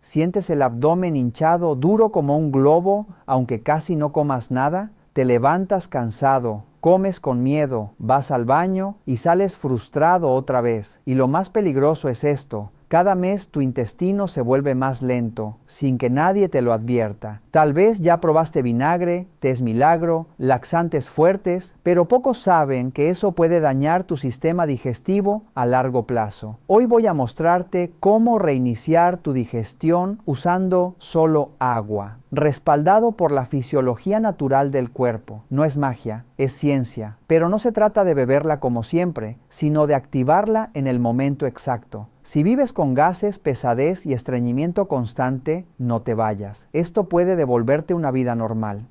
¿Sientes el abdomen hinchado, duro como un globo, aunque casi no comas nada? ¿Te levantas cansado, comes con miedo, vas al baño y sales frustrado otra vez? Y lo más peligroso es esto: cada mes tu intestino se vuelve más lento, sin que nadie te lo advierta. Tal vez ya probaste vinagre, tés milagro, laxantes fuertes, pero pocos saben que eso puede dañar tu sistema digestivo a largo plazo. Hoy voy a mostrarte cómo reiniciar tu digestión usando solo agua, respaldado por la fisiología natural del cuerpo. No es magia, es ciencia, pero no se trata de beberla como siempre, sino de activarla en el momento exacto. Si vives con gases, pesadez y estreñimiento constante, no te vayas. Esto puede devolverte una vida normal.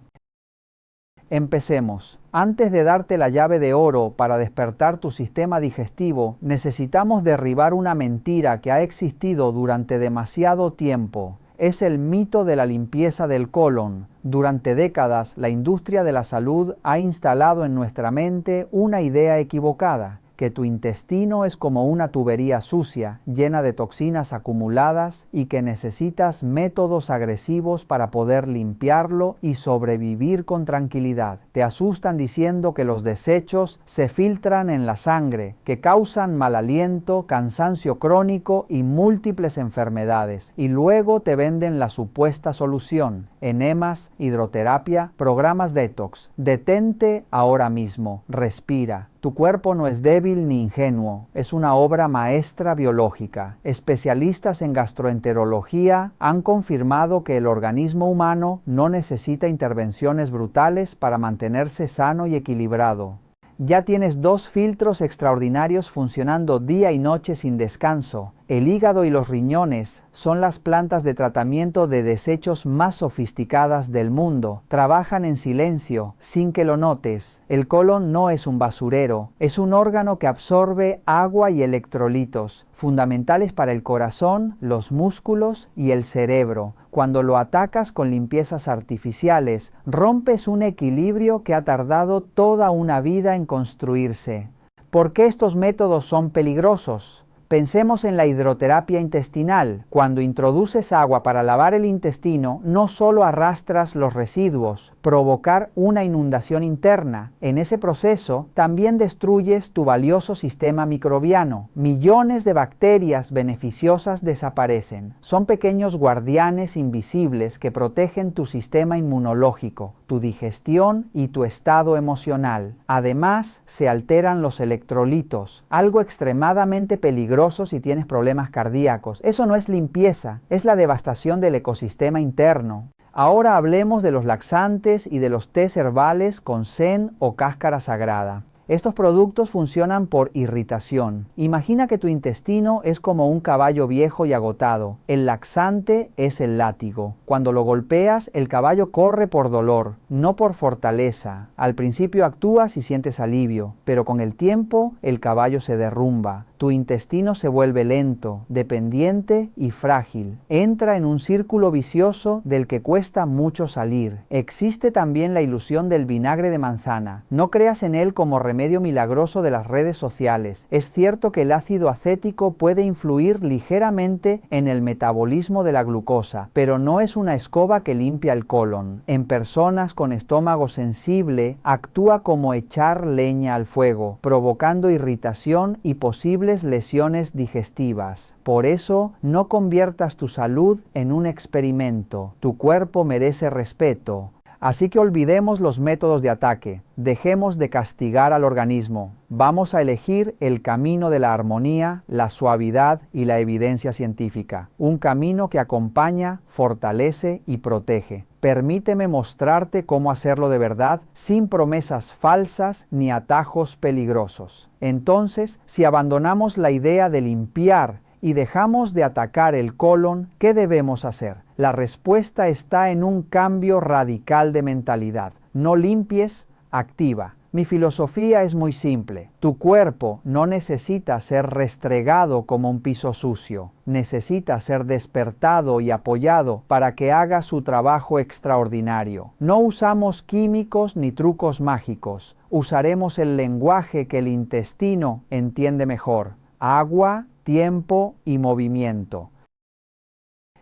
Empecemos. Antes de darte la llave de oro para despertar tu sistema digestivo, necesitamos derribar una mentira que ha existido durante demasiado tiempo. Es el mito de la limpieza del colon. Durante décadas, la industria de la salud ha instalado en nuestra mente una idea equivocada: que tu intestino es como una tubería sucia, llena de toxinas acumuladas, y que necesitas métodos agresivos para poder limpiarlo y sobrevivir con tranquilidad. Te asustan diciendo que los desechos se filtran en la sangre, que causan mal aliento, cansancio crónico y múltiples enfermedades, y luego te venden la supuesta solución: enemas, hidroterapia, programas detox. Detente ahora mismo, respira. Tu cuerpo no es débil ni ingenuo, es una obra maestra biológica. Especialistas en gastroenterología han confirmado que el organismo humano no necesita intervenciones brutales para mantenerse sano y equilibrado. Ya tienes 2 filtros extraordinarios funcionando día y noche sin descanso. El hígado y los riñones son las plantas de tratamiento de desechos más sofisticadas del mundo. Trabajan en silencio, sin que lo notes. El colon no es un basurero, es un órgano que absorbe agua y electrolitos, fundamentales para el corazón, los músculos y el cerebro. Cuando lo atacas con limpiezas artificiales, rompes un equilibrio que ha tardado toda una vida en construirse. ¿Por qué estos métodos son peligrosos? Pensemos en la hidroterapia intestinal. Cuando introduces agua para lavar el intestino, no solo arrastras los residuos, provocar una inundación interna. En ese proceso, también destruyes tu valioso sistema microbiano. Millones de bacterias beneficiosas desaparecen. Son pequeños guardianes invisibles que protegen tu sistema inmunológico, tu digestión y tu estado emocional. Además, se alteran los electrolitos, algo extremadamente peligroso si tienes problemas cardíacos. Eso no es limpieza, es la devastación del ecosistema interno. Ahora hablemos de los laxantes y de los tés herbales con sen o cáscara sagrada. Estos productos funcionan por irritación. Imagina que tu intestino es como un caballo viejo y agotado. El laxante es el látigo. Cuando lo golpeas, el caballo corre por dolor, no por fortaleza. Al principio actúas y sientes alivio, pero con el tiempo el caballo se derrumba. Tu intestino se vuelve lento, dependiente y frágil. Entra en un círculo vicioso del que cuesta mucho salir. Existe también la ilusión del vinagre de manzana. No creas en él como remedio milagroso de las redes sociales. Es cierto que el ácido acético puede influir ligeramente en el metabolismo de la glucosa, pero no es una escoba que limpia el colon. En personas con estómago sensible, actúa como echar leña al fuego, provocando irritación y posibles lesiones digestivas. Por eso, no conviertas tu salud en un experimento. Tu cuerpo merece respeto. Así que olvidemos los métodos de ataque. Dejemos de castigar al organismo. Vamos a elegir el camino de la armonía, la suavidad y la evidencia científica. Un camino que acompaña, fortalece y protege. Permíteme mostrarte cómo hacerlo de verdad, sin promesas falsas ni atajos peligrosos. Entonces, si abandonamos la idea de limpiar y dejamos de atacar el colon, ¿qué debemos hacer? La respuesta está en un cambio radical de mentalidad. No limpies, activa. Mi filosofía es muy simple. Tu cuerpo no necesita ser restregado como un piso sucio. Necesita ser despertado y apoyado para que haga su trabajo extraordinario. No usamos químicos ni trucos mágicos. Usaremos el lenguaje que el intestino entiende mejor: agua, tiempo y movimiento.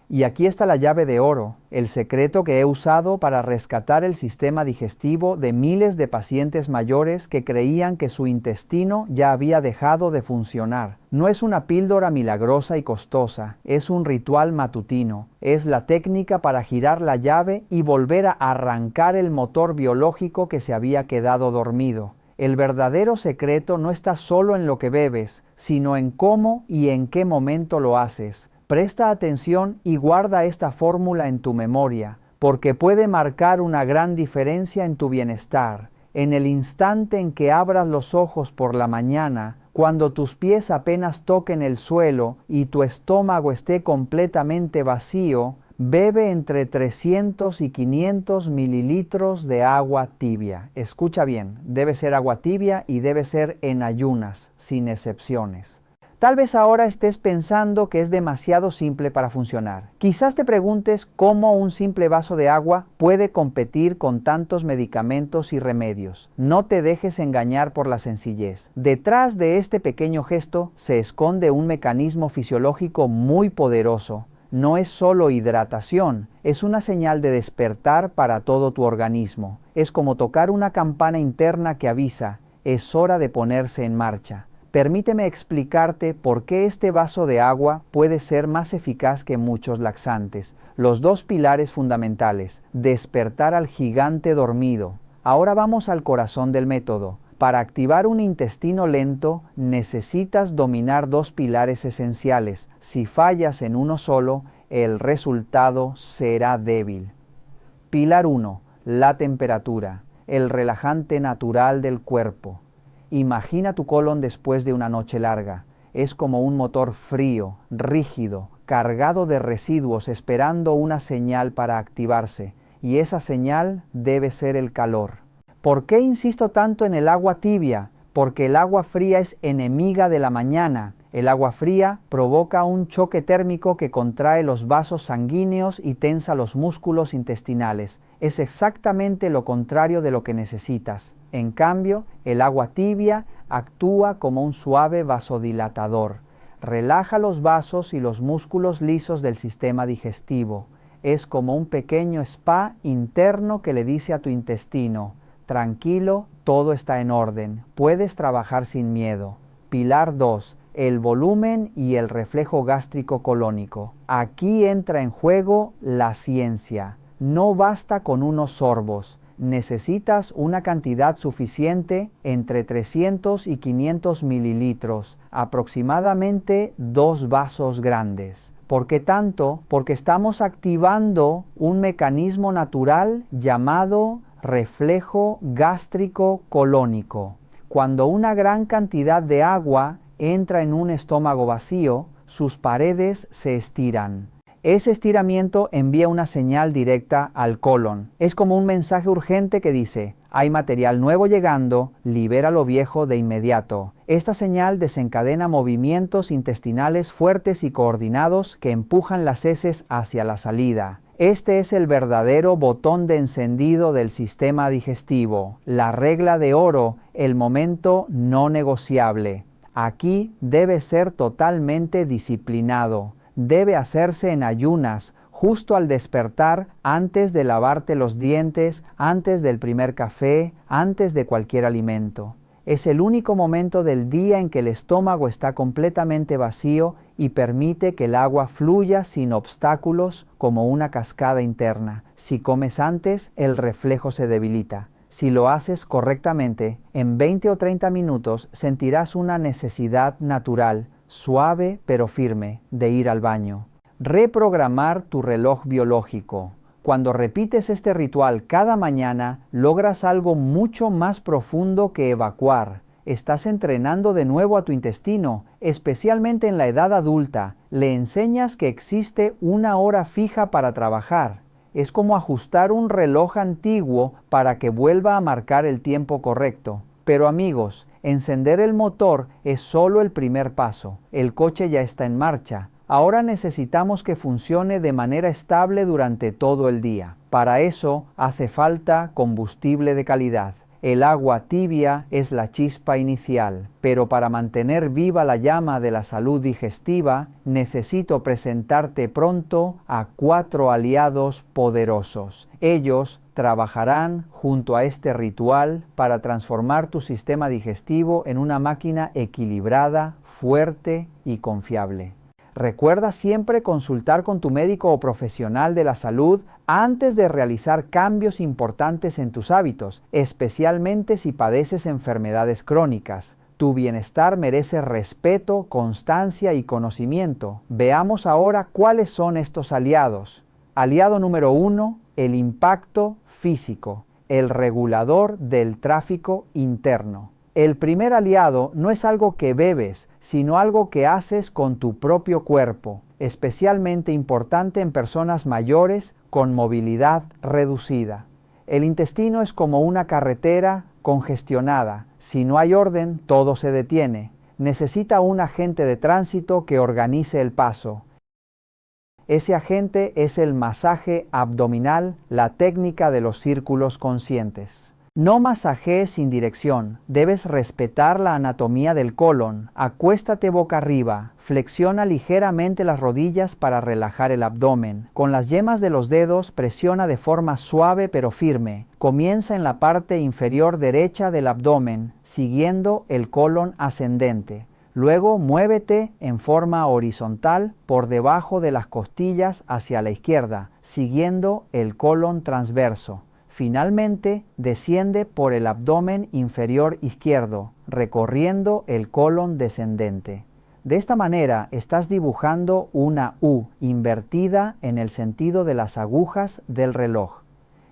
Y aquí está la llave de oro, el secreto que he usado para rescatar el sistema digestivo de miles de pacientes mayores que creían que su intestino ya había dejado de funcionar. No es una píldora milagrosa y costosa, es un ritual matutino, es la técnica para girar la llave y volver a arrancar el motor biológico que se había quedado dormido. El verdadero secreto no está solo en lo que bebes, sino en cómo y en qué momento lo haces. Presta atención y guarda esta fórmula en tu memoria, porque puede marcar una gran diferencia en tu bienestar. En el instante en que abras los ojos por la mañana, cuando tus pies apenas toquen el suelo y tu estómago esté completamente vacío, bebe entre 300 y 500 mililitros de agua tibia. Escucha bien, debe ser agua tibia y debe ser en ayunas, sin excepciones. Tal vez ahora estés pensando que es demasiado simple para funcionar. Quizás te preguntes cómo un simple vaso de agua puede competir con tantos medicamentos y remedios. No te dejes engañar por la sencillez. Detrás de este pequeño gesto se esconde un mecanismo fisiológico muy poderoso. No es solo hidratación, es una señal de despertar para todo tu organismo. Es como tocar una campana interna que avisa, es hora de ponerse en marcha. Permíteme explicarte por qué este vaso de agua puede ser más eficaz que muchos laxantes. Los dos pilares fundamentales, despertar al gigante dormido. Ahora vamos al corazón del método. Para activar un intestino lento, necesitas dominar dos pilares esenciales. Si fallas en uno solo, el resultado será débil. Pilar 1. La temperatura, el relajante natural del cuerpo. Imagina tu colon después de una noche larga. Es como un motor frío, rígido, cargado de residuos esperando una señal para activarse, y esa señal debe ser el calor. ¿Por qué insisto tanto en el agua tibia? Porque el agua fría es enemiga de la mañana. El agua fría provoca un choque térmico que contrae los vasos sanguíneos y tensa los músculos intestinales. Es exactamente lo contrario de lo que necesitas. En cambio, el agua tibia actúa como un suave vasodilatador. Relaja los vasos y los músculos lisos del sistema digestivo. Es como un pequeño spa interno que le dice a tu intestino: tranquilo, todo está en orden, puedes trabajar sin miedo. Pilar 2. El volumen y el reflejo gástrico colónico. Aquí entra en juego la ciencia. No basta con unos sorbos. Necesitas una cantidad suficiente, entre 300 y 500 mililitros, aproximadamente 2 vasos grandes. ¿Por qué tanto? Porque estamos activando un mecanismo natural llamado reflejo gástrico colónico. Cuando una gran cantidad de agua entra en un estómago vacío, sus paredes se estiran. Ese estiramiento envía una señal directa al colon. Es como un mensaje urgente que dice: hay material nuevo llegando, libera lo viejo de inmediato. Esta señal desencadena movimientos intestinales fuertes y coordinados que empujan las heces hacia la salida. Este es el verdadero botón de encendido del sistema digestivo, la regla de oro, el momento no negociable. Aquí debe ser totalmente disciplinado. Debe hacerse en ayunas, justo al despertar, antes de lavarte los dientes, antes del primer café, antes de cualquier alimento. Es el único momento del día en que el estómago está completamente vacío y permite que el agua fluya sin obstáculos como una cascada interna. Si comes antes, el reflejo se debilita. Si lo haces correctamente, en 20 o 30 minutos sentirás una necesidad natural, suave pero firme, de ir al baño. Reprogramar tu reloj biológico. Cuando repites este ritual cada mañana, logras algo mucho más profundo que evacuar. Estás entrenando de nuevo a tu intestino, especialmente en la edad adulta. Le enseñas que existe una hora fija para trabajar. Es como ajustar un reloj antiguo para que vuelva a marcar el tiempo correcto. Pero amigos, encender el motor es solo el primer paso. El coche ya está en marcha. Ahora necesitamos que funcione de manera estable durante todo el día. Para eso hace falta combustible de calidad. El agua tibia es la chispa inicial, pero para mantener viva la llama de la salud digestiva, necesito presentarte pronto a 4 aliados poderosos. Ellos trabajarán junto a este ritual para transformar tu sistema digestivo en una máquina equilibrada, fuerte y confiable. Recuerda siempre consultar con tu médico o profesional de la salud antes de realizar cambios importantes en tus hábitos, especialmente si padeces enfermedades crónicas. Tu bienestar merece respeto, constancia y conocimiento. Veamos ahora cuáles son estos aliados. Aliado número 1, el impacto físico, el regulador del tráfico interno. El primer aliado no es algo que bebes, sino algo que haces con tu propio cuerpo, especialmente importante en personas mayores con movilidad reducida. El intestino es como una carretera congestionada. Si no hay orden, todo se detiene. Necesita un agente de tránsito que organice el paso. Ese agente es el masaje abdominal, la técnica de los círculos conscientes. No masajees sin dirección, debes respetar la anatomía del colon. Acuéstate boca arriba, flexiona ligeramente las rodillas para relajar el abdomen. Con las yemas de los dedos presiona de forma suave pero firme. Comienza en la parte inferior derecha del abdomen, siguiendo el colon ascendente. Luego muévete en forma horizontal por debajo de las costillas hacia la izquierda, siguiendo el colon transverso. Finalmente, desciende por el abdomen inferior izquierdo, recorriendo el colon descendente. De esta manera, estás dibujando una U invertida en el sentido de las agujas del reloj.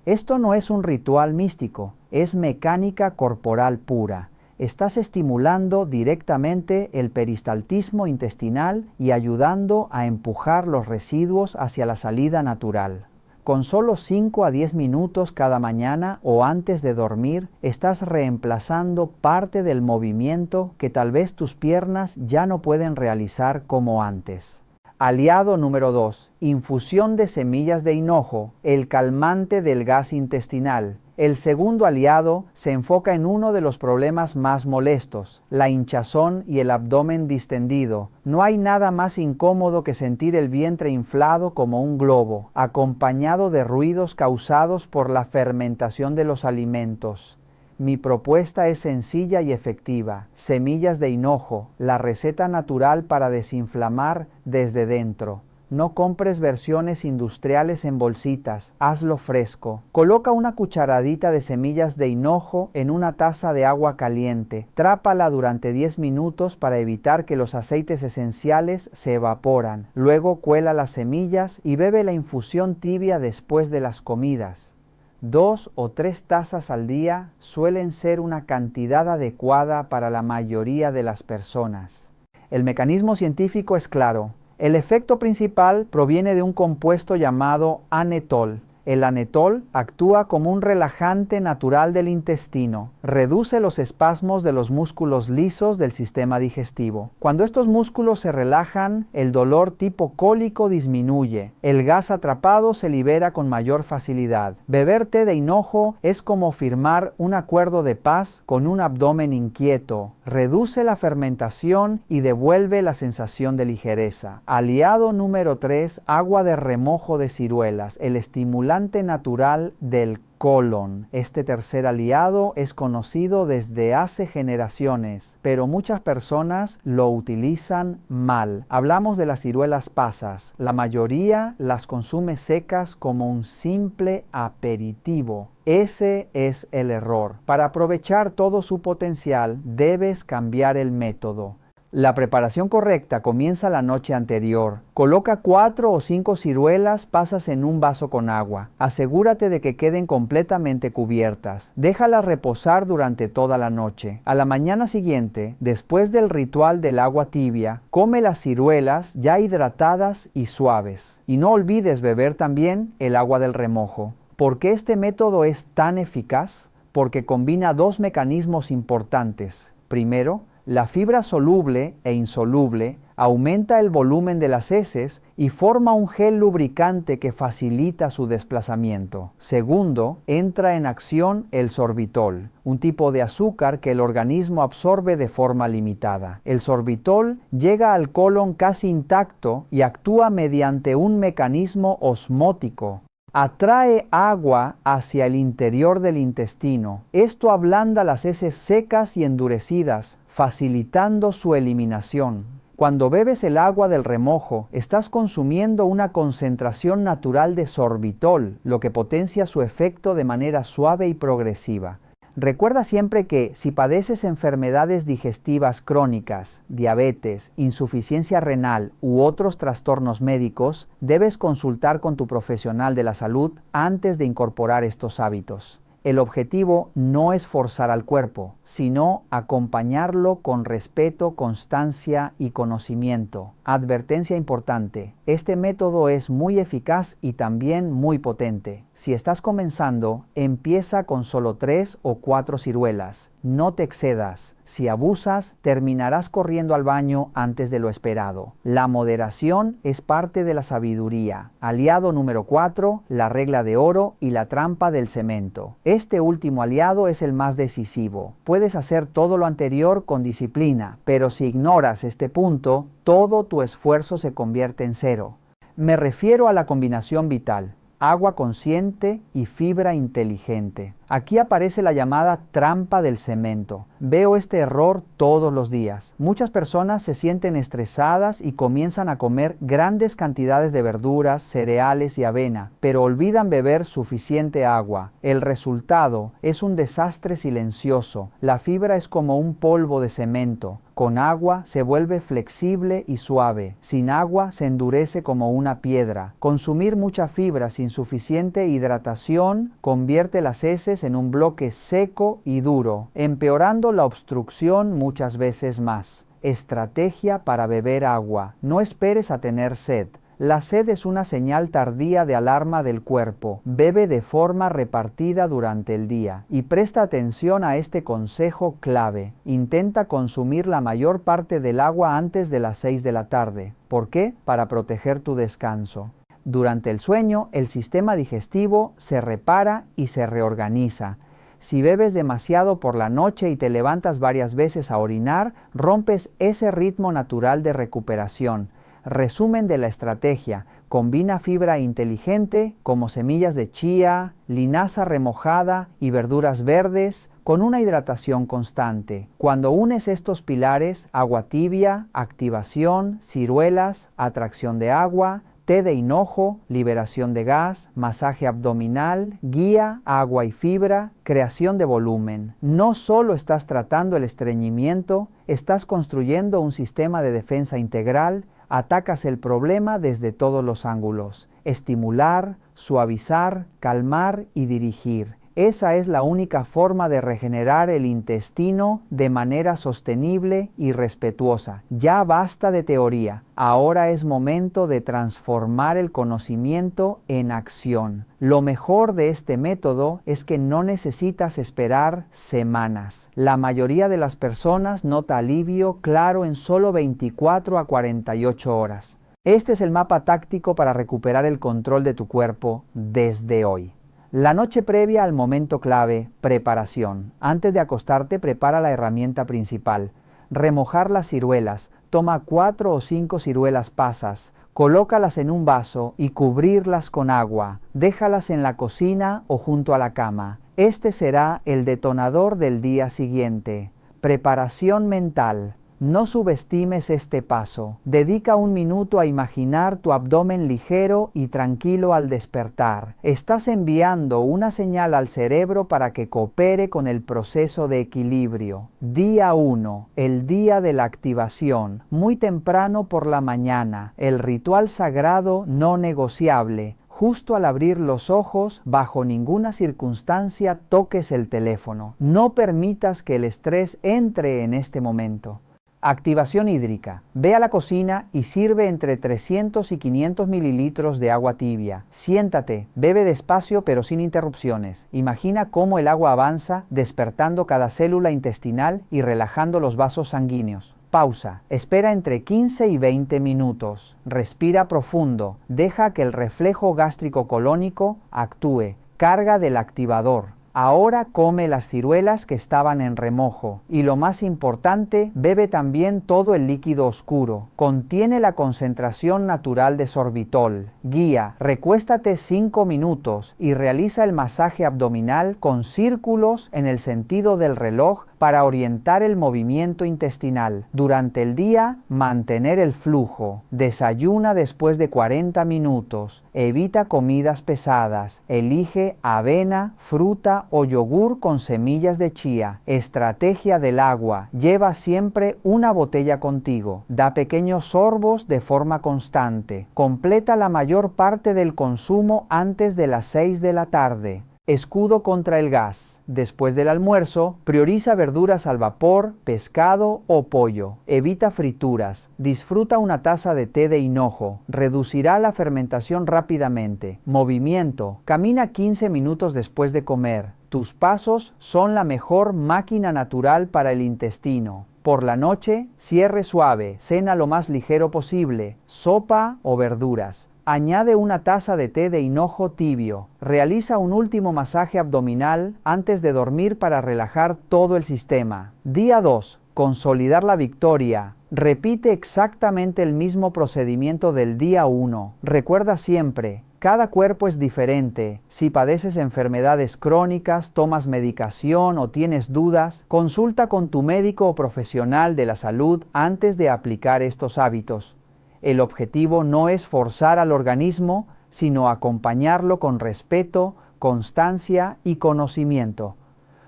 Esto no es un ritual místico, es mecánica corporal pura. Estás estimulando directamente el peristaltismo intestinal y ayudando a empujar los residuos hacia la salida natural. Con solo 5 a 10 minutos cada mañana o antes de dormir, estás reemplazando parte del movimiento que tal vez tus piernas ya no pueden realizar como antes. Aliado número 2. Infusión de semillas de hinojo, el calmante del gas intestinal. El segundo aliado se enfoca en uno de los problemas más molestos, la hinchazón y el abdomen distendido. No hay nada más incómodo que sentir el vientre inflado como un globo, acompañado de ruidos causados por la fermentación de los alimentos. Mi propuesta es sencilla y efectiva. Semillas de hinojo, la receta natural para desinflamar desde dentro. No compres versiones industriales en bolsitas, hazlo fresco. Coloca una cucharadita de semillas de hinojo en una taza de agua caliente. Trápala durante 10 minutos para evitar que los aceites esenciales se evaporan. Luego cuela las semillas y bebe la infusión tibia después de las comidas. 2 o 3 tazas al día suelen ser una cantidad adecuada para la mayoría de las personas. El mecanismo científico es claro. El efecto principal proviene de un compuesto llamado anetol. El anetol actúa como un relajante natural del intestino, reduce los espasmos de los músculos lisos del sistema digestivo. Cuando estos músculos se relajan, el dolor tipo cólico disminuye, el gas atrapado se libera con mayor facilidad. Beber té de hinojo es como firmar un acuerdo de paz con un abdomen inquieto, reduce la fermentación y devuelve la sensación de ligereza. Aliado número 3, agua de remojo de ciruelas, el estimulante natural del colon. Este tercer aliado es conocido desde hace generaciones, pero muchas personas lo utilizan mal. Hablamos de las ciruelas pasas. La mayoría las consume secas como un simple aperitivo. Ese es el error. Para aprovechar todo su potencial, debes cambiar el método. La preparación correcta comienza la noche anterior. Coloca 4 o 5 ciruelas pasas en un vaso con agua. Asegúrate de que queden completamente cubiertas. Déjalas reposar durante toda la noche. A la mañana siguiente, después del ritual del agua tibia, come las ciruelas ya hidratadas y suaves. Y no olvides beber también el agua del remojo. ¿Por qué este método es tan eficaz? Porque combina 2 mecanismos importantes. Primero, la fibra soluble e insoluble aumenta el volumen de las heces y forma un gel lubricante que facilita su desplazamiento. Segundo, entra en acción el sorbitol, un tipo de azúcar que el organismo absorbe de forma limitada. El sorbitol llega al colon casi intacto y actúa mediante un mecanismo osmótico. Atrae agua hacia el interior del intestino. Esto ablanda las heces secas y endurecidas, facilitando su eliminación. Cuando bebes el agua del remojo, estás consumiendo una concentración natural de sorbitol, lo que potencia su efecto de manera suave y progresiva. Recuerda siempre que si padeces enfermedades digestivas crónicas, diabetes, insuficiencia renal u otros trastornos médicos, debes consultar con tu profesional de la salud antes de incorporar estos hábitos. El objetivo no es forzar al cuerpo, sino acompañarlo con respeto, constancia y conocimiento. Advertencia importante: este método es muy eficaz y también muy potente. Si estás comenzando, empieza con solo 3 o 4 ciruelas. No te excedas. Si abusas, terminarás corriendo al baño antes de lo esperado. La moderación es parte de la sabiduría. Aliado número 4, la regla de oro y la trampa del cemento. Este último aliado es el más decisivo. Puedes hacer todo lo anterior con disciplina, pero si ignoras este punto, todo tu esfuerzo se convierte en cero. Me refiero a la combinación vital: agua consciente y fibra inteligente. Aquí aparece la llamada trampa del cemento. Veo este error todos los días. Muchas personas se sienten estresadas y comienzan a comer grandes cantidades de verduras, cereales y avena, pero olvidan beber suficiente agua. El resultado es un desastre silencioso. La fibra es como un polvo de cemento. Con agua se vuelve flexible y suave. Sin agua se endurece como una piedra. Consumir mucha fibra sin suficiente hidratación convierte las heces en un bloque seco y duro, empeorando la obstrucción muchas veces más. Estrategia para beber agua: no esperes a tener sed. La sed es una señal tardía de alarma del cuerpo. Bebe de forma repartida durante el día. Y presta atención a este consejo clave: intenta consumir la mayor parte del agua antes de las 6 de la tarde. ¿Por qué? Para proteger tu descanso. Durante el sueño, el sistema digestivo se repara y se reorganiza. Si bebes demasiado por la noche y te levantas varias veces a orinar, rompes ese ritmo natural de recuperación. Resumen de la estrategia: combina fibra inteligente como semillas de chía, linaza remojada y verduras verdes con una hidratación constante. Cuando unes estos pilares: agua tibia, activación, ciruelas, atracción de agua, té de hinojo, liberación de gas, masaje abdominal, guía, agua y fibra, creación de volumen. No solo estás tratando el estreñimiento, estás construyendo un sistema de defensa integral. Atacas el problema desde todos los ángulos: estimular, suavizar, calmar y dirigir. Esa es la única forma de regenerar el intestino de manera sostenible y respetuosa. Ya basta de teoría. Ahora es momento de transformar el conocimiento en acción. Lo mejor de este método es que no necesitas esperar semanas. La mayoría de las personas nota alivio claro en solo 24 a 48 horas. Este es el mapa táctico para recuperar el control de tu cuerpo desde hoy. La noche previa al momento clave: preparación. Antes de acostarte, prepara la herramienta principal: remojar las ciruelas. Toma 4 o 5 ciruelas pasas, colócalas en un vaso y cubrirlas con agua. Déjalas en la cocina o junto a la cama. Este será el detonador del día siguiente. Preparación mental. No subestimes este paso. Dedica 1 minuto a imaginar tu abdomen ligero y tranquilo al despertar. Estás enviando una señal al cerebro para que coopere con el proceso de equilibrio. Día 1, el día de la activación. Muy temprano por la mañana. El ritual sagrado no negociable. Justo al abrir los ojos, bajo ninguna circunstancia toques el teléfono. No permitas que el estrés entre en este momento. Activación hídrica. Ve a la cocina y sirve entre 300 y 500 mililitros de agua tibia. Siéntate, bebe despacio pero sin interrupciones. Imagina cómo el agua avanza, despertando cada célula intestinal y relajando los vasos sanguíneos. Pausa. Espera entre 15 y 20 minutos. Respira profundo. Deja que el reflejo gástrico colónico actúe. Carga del activador. Ahora come las ciruelas que estaban en remojo. Y lo más importante, bebe también todo el líquido oscuro. Contiene la concentración natural de sorbitol. Guía, recuéstate 5 minutos y realiza el masaje abdominal con círculos en el sentido del reloj para orientar el movimiento intestinal. Durante el día, mantener el flujo. Desayuna después de 40 minutos. Evita comidas pesadas. Elige avena, fruta o yogur con semillas de chía. Estrategia del agua. Lleva siempre una botella contigo. Da pequeños sorbos de forma constante. Completa la mayor parte del consumo antes de las 6 de la tarde. Escudo contra el gas. Después del almuerzo, prioriza verduras al vapor, pescado o pollo. Evita frituras. Disfruta una taza de té de hinojo. Reducirá la fermentación rápidamente. Movimiento. Camina 15 minutos después de comer. Tus pasos son la mejor máquina natural para el intestino. Por la noche, cierre suave. Cena lo más ligero posible. Sopa o verduras. Añade una taza de té de hinojo tibio. Realiza un último masaje abdominal antes de dormir para relajar todo el sistema. Día 2. Consolidar la victoria. Repite exactamente el mismo procedimiento del día 1. Recuerda siempre, cada cuerpo es diferente. Si padeces enfermedades crónicas, tomas medicación o tienes dudas, consulta con tu médico o profesional de la salud antes de aplicar estos hábitos. El objetivo no es forzar al organismo, sino acompañarlo con respeto, constancia y conocimiento.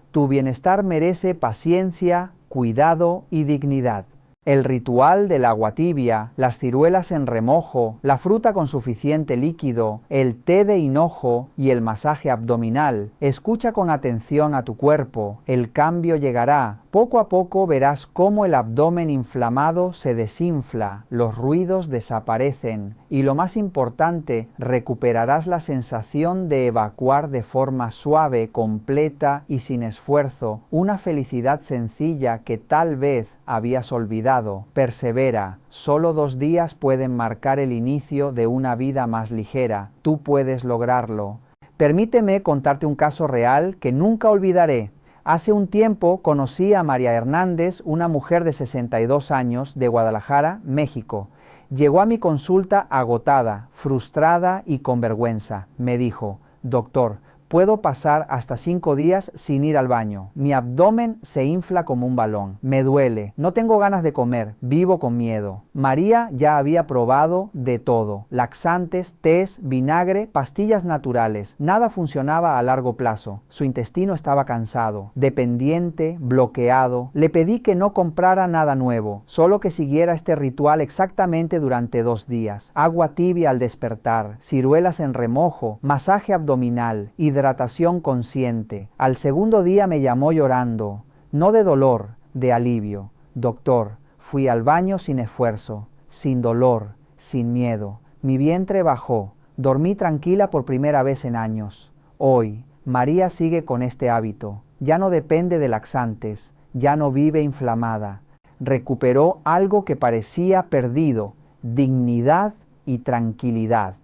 Tu bienestar merece paciencia, cuidado y dignidad. El ritual del agua tibia, las ciruelas en remojo, la fruta con suficiente líquido, el té de hinojo y el masaje abdominal. Escucha con atención a tu cuerpo. El cambio llegará. Poco a poco verás cómo el abdomen inflamado se desinfla, los ruidos desaparecen y lo más importante, recuperarás la sensación de evacuar de forma suave, completa y sin esfuerzo, una felicidad sencilla que tal vez habías olvidado. Persevera, solo 2 días pueden marcar el inicio de una vida más ligera. Tú puedes lograrlo. Permíteme contarte un caso real que nunca olvidaré. Hace un tiempo conocí a María Hernández, una mujer de 62 años de Guadalajara, México. Llegó a mi consulta agotada, frustrada y con vergüenza. Me dijo, doctor, puedo pasar hasta 5 días sin ir al baño. Mi abdomen se infla como un balón. Me duele. No tengo ganas de comer. Vivo con miedo. María ya había probado de todo. Laxantes, tés, vinagre, pastillas naturales. Nada funcionaba a largo plazo. Su intestino estaba cansado, dependiente, bloqueado. Le pedí que no comprara nada nuevo, solo que siguiera este ritual exactamente durante 2 días. Agua tibia al despertar, ciruelas en remojo, masaje abdominal, hidratación consciente. Al segundo día me llamó llorando, no de dolor, de alivio. Doctor, fui al baño sin esfuerzo, sin dolor, sin miedo. Mi vientre bajó, dormí tranquila por primera vez en años. Hoy, María sigue con este hábito. Ya no depende de laxantes, ya no vive inflamada. Recuperó algo que parecía perdido, dignidad y tranquilidad.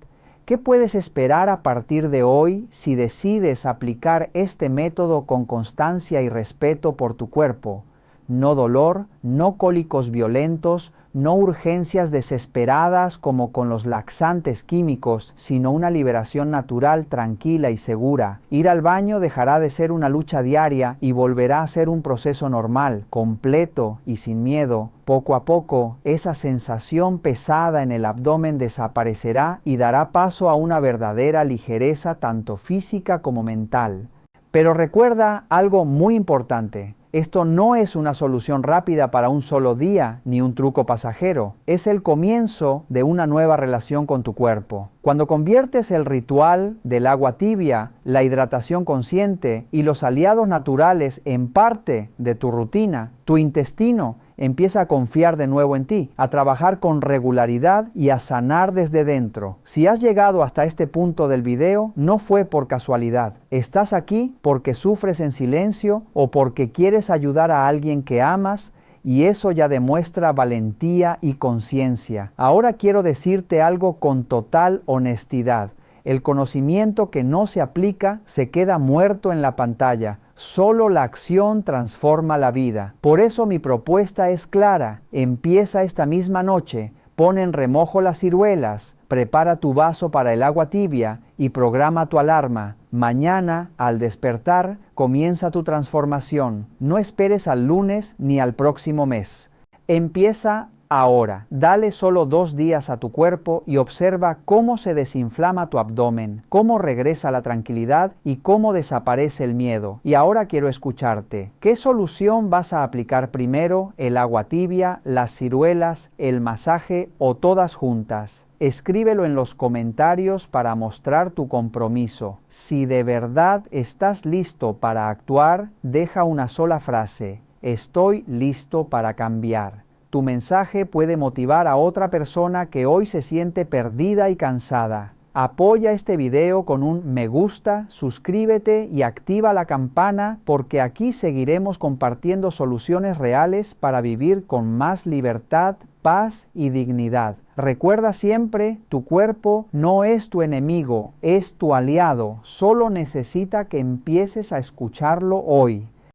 ¿Qué puedes esperar a partir de hoy si decides aplicar este método con constancia y respeto por tu cuerpo? No dolor, no cólicos violentos, no urgencias desesperadas como con los laxantes químicos, sino una liberación natural, tranquila y segura. Ir al baño dejará de ser una lucha diaria y volverá a ser un proceso normal, completo y sin miedo. Poco a poco, esa sensación pesada en el abdomen desaparecerá y dará paso a una verdadera ligereza tanto física como mental. Pero recuerda algo muy importante. Esto no es una solución rápida para un solo día, ni un truco pasajero. Es el comienzo de una nueva relación con tu cuerpo. Cuando conviertes el ritual del agua tibia, la hidratación consciente y los aliados naturales en parte de tu rutina, tu intestino empieza a confiar de nuevo en ti, a trabajar con regularidad y a sanar desde dentro. Si has llegado hasta este punto del video, no fue por casualidad. Estás aquí porque sufres en silencio o porque quieres ayudar a alguien que amas y eso ya demuestra valentía y conciencia. Ahora quiero decirte algo con total honestidad. El conocimiento que no se aplica se queda muerto en la pantalla. Solo la acción transforma la vida. Por eso mi propuesta es clara. Empieza esta misma noche. Pon en remojo las ciruelas, prepara tu vaso para el agua tibia y programa tu alarma. Mañana, al despertar, comienza tu transformación. No esperes al lunes ni al próximo mes. Empieza ahora. Dale solo 2 días a tu cuerpo y observa cómo se desinflama tu abdomen, cómo regresa la tranquilidad y cómo desaparece el miedo. Y ahora quiero escucharte. ¿Qué solución vas a aplicar primero? ¿El agua tibia, las ciruelas, el masaje o todas juntas? Escríbelo en los comentarios para mostrar tu compromiso. Si de verdad estás listo para actuar, deja una sola frase. Estoy listo para cambiar. Tu mensaje puede motivar a otra persona que hoy se siente perdida y cansada. Apoya este video con un me gusta, suscríbete y activa la campana porque aquí seguiremos compartiendo soluciones reales para vivir con más libertad, paz y dignidad. Recuerda siempre, tu cuerpo no es tu enemigo, es tu aliado. Solo necesita que empieces a escucharlo hoy.